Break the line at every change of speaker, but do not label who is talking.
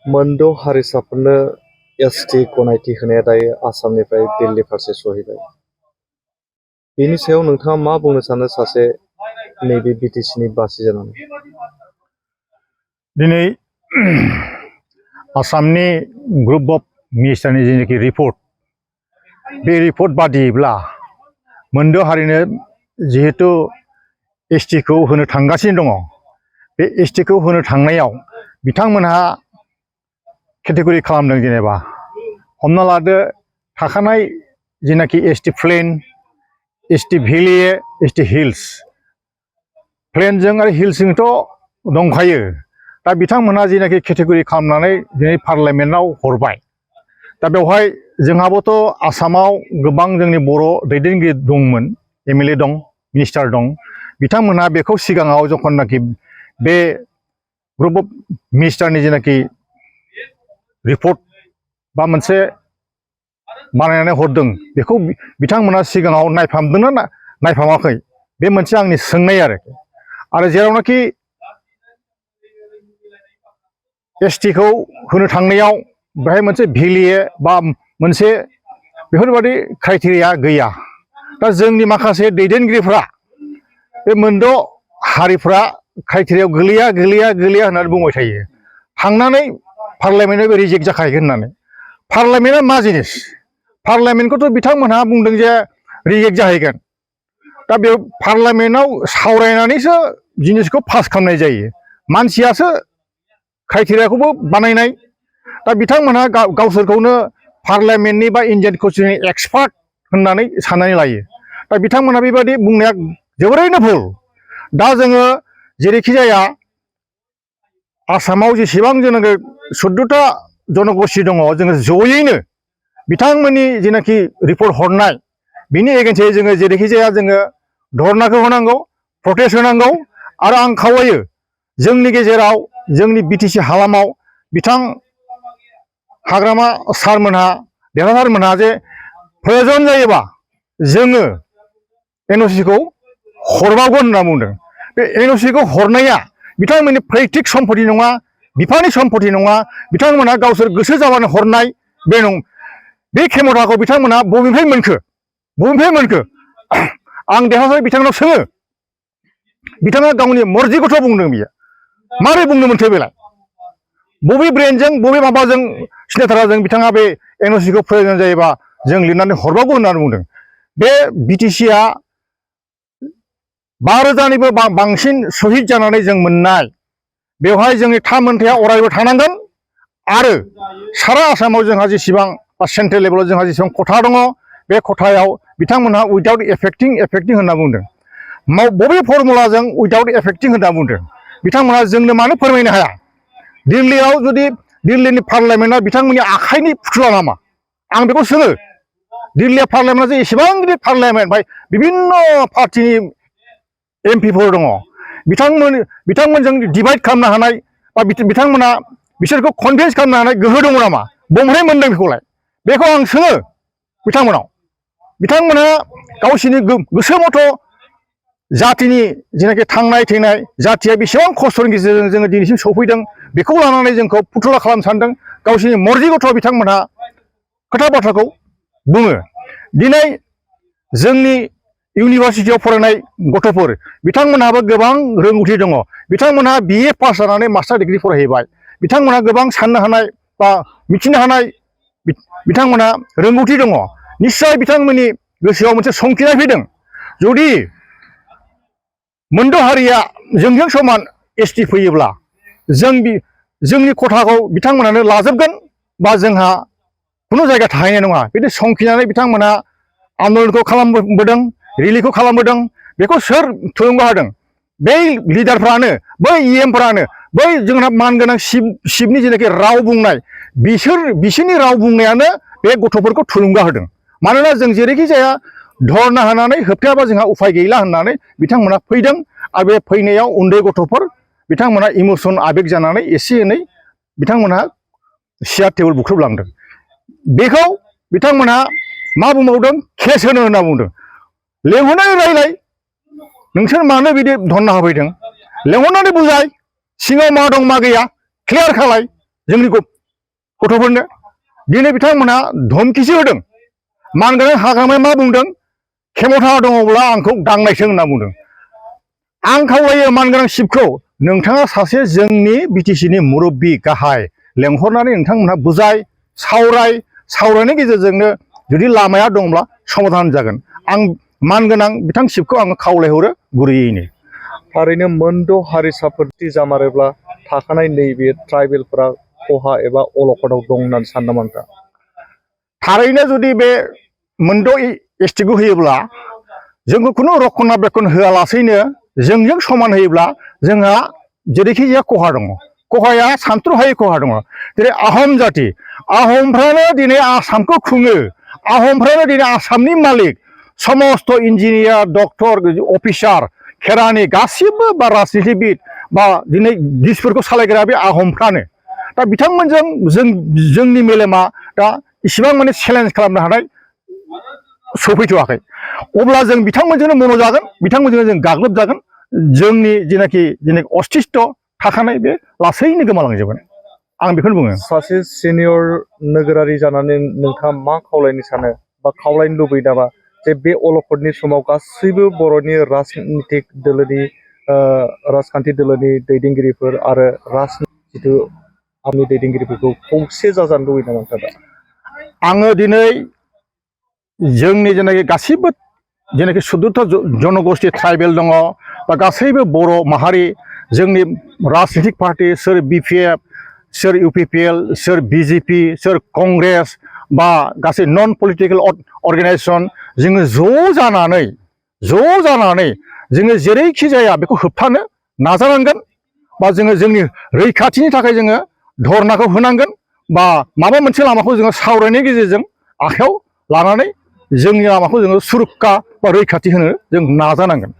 मोनद' हारिसाफोरनो एसटि गनायथि होनाया दायो आसामनिफ्राय दिल्ली फारसे सहैबाय। बेनि सायाव नोंथाङा मा बुंनो सानो सासे नैबे बिटिसिनि बासि जानानै?
दिनै आसामनि ग्रुप अफ मिनिस्टारनि जिनाखि रिपर्ट, बे रिपर्ट बादियैब्ला मोनद' हारिनो जिहेतु एसटिखौ होनो थांगासिनो दङ, बे एसटिखौ होनो थांनायाव बिथांमोनहा केटेगरि खालामदों। जेनेबा हमना लादो, थाखानाय जिनाखि ST plain, ST valley, ST hills, प्लेनजों आरो हिल्सजोंथ' दंखायो। दा बिथांमोनहा जिनाखि केटेगरि खालामनानै दिनै पार्लियामेन्टआव हरबाय। दा बेवहाय जोंहाबोथ' आसामाव गोबां जोंनि बर' दैदेनगिरि दंमोन, एमएलए दं, मिनिस्टार दं। बिथांमोनहा बेखौ सिगाङाव जखननाखि बे ग्रुप अफ मिनिस्टारनि जिनाखि रिपर्ट बा मोनसे बानायनानै हरदों, बेखौ बिथांमोनहा सिगाङाव नायफामदोंना नायफामाखै, बे मोनसे आंनि सोंनाय आरो जेरावनाखि एसटिखौ होनो थांनायाव बेहाय मोनसे भेलि बा मोनसे बेफोरबादि क्राइटेरिया गैया। दा जोंनि माखासे दैदेनगिरिफ्रा बे मोनद' हारिफ्रा क्राइटेरियायाव गोलैया होननानै बुंबाय थायो। थांनानै पार्लियामेन्टआव रिजेक्ट जाखागोन होननानै। पार्लियामेन्टआ मा जिनिस? पार्लियामेन्टखौथ' बिथांमोनहा बुंदों जे रिजेक्ट जाहैगोन। दा बे पार्लियामेन्टआव सावरायनानैसो जिनिसखौ पास खालामनाय जायो। मानसियासो क्राइटेरियाखौबो बानायनाय। दा बिथांमोनहा गावसोरखौनो पार्लियामेन्टनि बा इन्डियान कन्स्टिटिउसननि एक्सपार्ट होननानै साननानै लायो। दा बिथांमोनहा बेबादि बुंनाया जोबोरैनो भुल। दा जोङो जेरैखि जाया आसामाव जेसेबां जोङो 14टा जनगोष्ठी दङ, जोङो जयैनो बिथांमोननि जेनाखि रिपर्ट हरनाय, बिनि एगेन्स्टै जोङो जेरैखि जाया जोङो धरनाखौ होनांगौ, प्रटेस्ट होनांगौ। आरो आं खावलायो जोंनि गेजेराव, जोंनि बिटिसि हालामाव बिथां हाग्रामा सारमोनहा, देरहासारमोनहा जे प्रयजन जायोबा जोङो एनअसिखौ हरबावगोन होनना बुंदों। बे एनअसिखौ हरनाया बिथांमोननि पैतृक सम्पति नङा, बिफानि सम्पति नङा। बिथांमोनहा गावसोर गोसो जाबानो हरनाय बे खेमथाखौ बिथांमोनहा बबेनिफ्राय मोनखो? आं देरहासार बिथांनाव सोङो, बिथाङा गावनि मर्जिखौथ' बुंदों, बियो मारै बुंनो मोन्थो बेलाय? बबे ब्रेनजों, बबे माबाजों, सिनायथाराजों बिथाङा बे एनअसिखौ प्रयजन जायोबा जों लिरनानै हरबावगौ होननानै बुंदों? बे बिटिसिआ 5,000निबो बांसिन शहीद जानानै जों मोननाय, बेवहाय जोंनि थामोनथाया अरायबो थानांगोन। आरो सारा आसामाव जोंहा जेसेबां सेन्ट्रेल लेभेलाव जोंहा जेसेबां खथा दङ, बे खथायाव बिथांमोनहा उइदाउट एफेक्टिं होनना बुंदों। बबे फर्मुलाजों उइदाउट एफेक्टिं होनना बुंदों? बिथांमोनहा जोंनो मानो फोरमायनो हाया? दिल्लीयाव जुदि दिल्लीनि पार्लियामेन्टआ बिथांमोननि आखाइनि फुथुला नामा? आं बेखौ सोङो। दिल्ली पार्लियामेन्टआ जे एसेबां गिदिर पार्लियामेन्ट, ओमफ्राय बिभिन्न पार्टिनि एमपिफोर दङ, बिथांमोनजों डिभाइड खालामनो हानाय बा बिथांमोना बिसोरखौ कनभिन्स खालामनो हानाय गोहो दङ नामा? बबेनिफ्राय मोनदों बेखौलाय? बेखौ आं सोङो बिथांमोनाव। बिथांमोनहा गावसोरनि गोसो मथ' जातिनि जेनाखि थांनाय थैनाय, जातिया बेसेबां खस्थ'नि गेजेरजों जोङो दिनैसिम सफैदों, बेखौ लानानै जोंखौ फुथुला खालामनो सानदों। गावसोरनि मर्जि गथ' बिथांमोनहा खोथा बाथ्राखौ बुङो। दिनै जोंनि इउनिभारसिटियाव फरायनाय गथ'फोर, बिथांमोनहाबो गोबां रोंगौथि दङ। बिथांमोनहा BA पास जानानै मास्टार डिग्रि फरायहैबाय। बिथांमोनहा गोबां साननो हानाय बा मिथिनो हानाय बिथांमोनहा रोंगौथि दङ। निस्सय बिथांमोननि गोसोआव मोनसे संखिनाय फैदों, जुदि मोनद' हारिया जोंजों समान एसटि फैयोब्ला जोंनि खथाखौ बिथांमोनानो लाजोबगोन, बा जोंहा खुनु जायगा थाहैनाय नङा। बिदि संखिनानै बिथांमोनहा आन्दलनखौ खालामबोदों, रेलिखौ खालामबोदों। बेखौ सोर थुलुंगा होदों? बै लिडारफ्रानो, बै EMफ्रानो, बै जोंहा मानगोनां शिबनि जेनाखि राव बुंनाय, बिसोरनि राव बुंनायानो बे गथ'फोरखौ थुलुंगा होदों। मानोना जों जेरैखि जाया धरना होनानै होबथायाबा जोंहा उफाय गैला होननानै बिथांमोना फैदों। आरो बे फैनायाव उन्दै गथ'फोर, बिथांमोना इमोसन आबेग जानानै एसे एनै बिथांमोनहा सियार टेबोल बुख्रुबलांदों। बेखौ बिथांमोनहा मा बुंबावदों? केस होना बुंदों। लेंहरनानै रायलाय, नोंसोर मानो बिदि धरना होफैदों? लेंहरनानै बुजाय, सिङाव मा दं मा गैया क्लियार खालाय। जोंनि गथ'फोरनो दिनै बिथांमोनहा धमकिसो होदों मानगोनां हाग्रामाया मा बुंदों खेमथा दङब्ला आंखौ दांनायसो होनना बुंदों आं खावलायो मानगोनां शिबखौ नोंथाङा सासे जोंनि बिटिसिनि मुरब्बी गाहाय लेंहरनानै नोंथांमोनहा बुजाय सावरायनायनि गेजेरजोंनो जुदि लामाया दंब्ला समाधान जागोन आं मानगोनां बिथां शिबखौ आङो खावलायहरो गुरैयैनो
थारैनो मोनद' हारिसाफोर जामारोब्ला थाखानाय नैबे ट्राइबेलफोरा खहा एबा अलखदाव दं होननानै सानो नामा नोंथां
थारैनो जुदि बे मोनद' एसटिखौ होयोब्ला जोंखौ खुनु रक्षनाबेक्षन होआलासैनो जोंजों समान होयोब्ला जोंहा जेरैखि जाया खहा दङ खहाया सानथ्र'हायै खहा दङ जेरै आहम जाति आहमफ्रानो दिनै आसामखौ खुङो आहमफ्रानो दिनै आसामनि मालिक समस्त इन्जिनियार डक्टर अफिसार खेरानि गासिबो बा राजनितिबिद बा दिनै दिसफोरखौ सालायग्रा बे आहमफ्रानो दा बिथांमोनजों जोंनि मेलेमा दा इसिबां माने चेलेन्ज खालामनो हानाय सफैथ'वाखै अब्ला जों बिथांमोनजोंनो मन'जागोन बिथांमोनजों जों गाग्लोबजागोन जोंनि जेनाखि अस्तित्व थाखानाय बे लासैनो गोमालांजोबगोन आं बेखौनो बुङो
सासे सिनियर नोगोरारि जानानै नोंथाङा मा खावलायनो सानो बा खावलायनो लुबैयो नामा जे बे अलखदनि समाव गासैबो बर'नि राजनितिक दोलोनि राजखान्थि दोलोनि दैदेनगिरिफोर आरो जिथु आर्मि दैदेनगिरिफोरखौ खौसे जाजानो लुबैयो नामा नोंथाङा
आङो दिनै जोंनि जेनाखि गासिबो जेनाखि सुद्रुथ जनगोष्ठी ट्राइबेल दङ बा गासैबो बर' माहारि जोंनि राजनितिक पार्टि सोर BPF सोर UPPL सोर BJP सोर कंग्रेस बा गासै नन पलिटिकेल अर्गेनाइजेसन जोङो ज' जानानै जोङो जेरैखि जाया बेखौ होबथानो नाजानांगोन बा जोङो जोंनि रैखाथिनि थाखाय जोङो धरनाखौ होनांगोन बा माबा मोनसे लामाखौ जोङो सावरायनायनि गेजेरजों आखायाव लानानै जोंनि लामाखौ जोङो सुरक्षा बा रैखाथि होनो जों नाजानांगोन